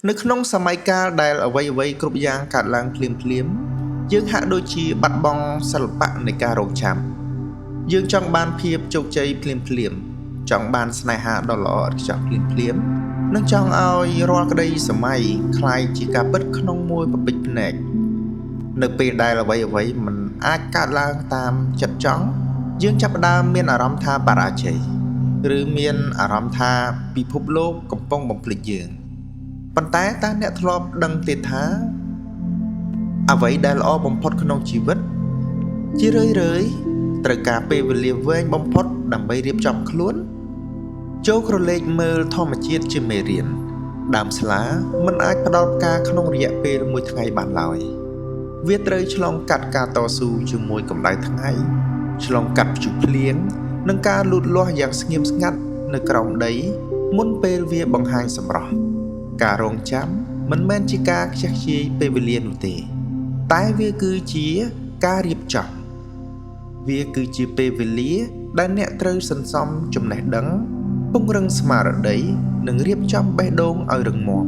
នៅក្នុងសម័យកាលដែលអ្វីៗគ្រប់យ៉ាងកើតឡើងភ្លាមៗយើងហាក់ដូចជាបាត់បង់សិល្បៈនៃការរងចាំយើងចង់បានភាពជោគជ័យភ្លាមៗចង់បានស្នេហាដ៏ល្អឥតខ្ចោះភ្លាមៗនិងចង់ឲ្យរាល់ក្តីសម័យคล้ายជាការពិតក្នុងមួយពពេចភ្នែកនៅពេលដែលអ្វីៗមិនអាចកើតឡើងតាមចិត្តចង់យើងចាប់ផ្ដើមមានអារម្មណ៍ថាបរាជ័យឬមានអារម្មណ៍ថាពិភពលោកកំពុងបំភ្លេចយើងប៉ុន្តែតើអ្នកធ្លាប់ដឹងទេថាអ្វីដែលល្អបំផុតក្នុងជីវិតជារឿយៗត្រូវការពេលវេលាវែងបំផុតដើម្បីរៀបចំខ្លួនចូលក្រឡេកមើលធម្មជាតិជាមេរៀនដើមស្លាមិនអាចផ្ដល់ផ្កាក្នុងរយៈពេលមួយថ្ងៃបានឡើយវាត្រូវឆ្លងកាត់ការតស៊ូជាមួយកម្ដៅថ្ងៃឆ្លងកាត់ព្យុះភ្លៀងនិងការលូតលាស់យ៉ាងស្ងៀមស្ងាត់នៅក្រោមដីមុនពេលវាបង្ហាញសម្រស់ការរងចាំមិនមែនជាការខ្ជះខ្ជាយពេលវេលានោះទេតែវាគឺជាការរៀបចំវាគឺជាពេលវេលាដែលអ្នកត្រូវសន្សំចំណេះដឹងពង្រឹងស្មារតីនិងរៀបចំបេះដូងឲ្យរឹងមាំ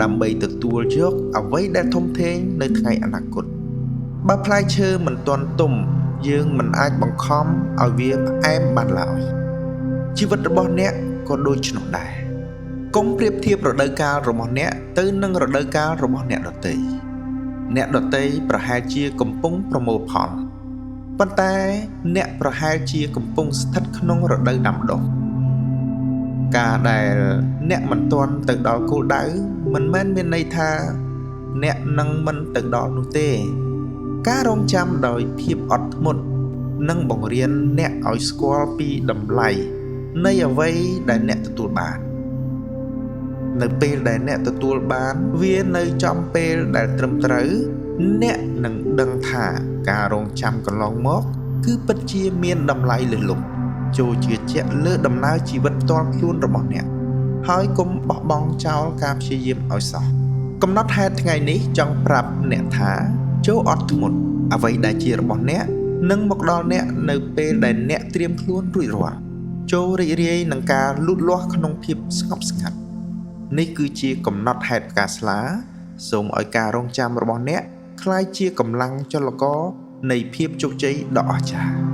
ដើម្បីទទួលយកអ្វីដែលធំធេងនៅថ្ងៃអនាគតបើផ្លែឈើមិនទាន់ទុំយើងមិនអាចបង្ខំឲ្យវាផ្អែមបានឡើយជីវិតរបស់អ្នកក៏ដូចនោះដែរកុំប្រៀបធៀបរដូវកាលរបស់អ្នកទៅនឹងរដូវកាលរបស់អ្នកដទៃអ្នកដទៃប្រហែលជាកំពុងប្រមូលផលប៉ុន្តែអ្នកប្រហែលជាកំពុងស្ថិតក្នុងរដូវដាំដុះការដែលអ្នកមិនទាន់ទៅដល់គោលដៅមិនមែនមានន័យថាអ្នកនឹងមិនទៅដល់នោះទេការរងចាំដោយភាពអត់ធ្មត់នឹងបង្រៀនអ្នកឲ្យស្គាល់ពីតម្លៃនៃអ្វីដែលអ្នកទទួលបាននៅពេលដែលអ្នកទទួលបានវានៅចំពេលដែលត្រឹមត្រូវអ្នកនឹងដឹងថាការរងចាំកន្លងមកគឺពិតជាមានតម្លៃលើសលប់ចូលជឿជាក់លើដំណើរជីវិតផ្ទាល់ខ្លួនរបស់អ្នកហើយកុំបោះបង់ចោលការព្យាយាមឲ្យសោះកំណត់ហេតុថ្ងៃនេះចង់ប្រាប់អ្នកថាចូលអត់ធ្មត់អ្វីដែលជារបស់អ្នកនឹងមកដល់អ្នកនៅពេលដែលអ្នកត្រៀមខ្លួនរួចរាល់ចូលរីករាយនឹងការលូតលាស់ក្នុងភាពស្ងប់ស្ងាត់នេះគឺជាកំណត់ហេតុផ្កាស្លាសូមឲ្យការរងចាំរបស់អ្នកក្លាយជាកម្លាំងចលករនៃភាពជោគជ័យដ៏អស្ចារ្យ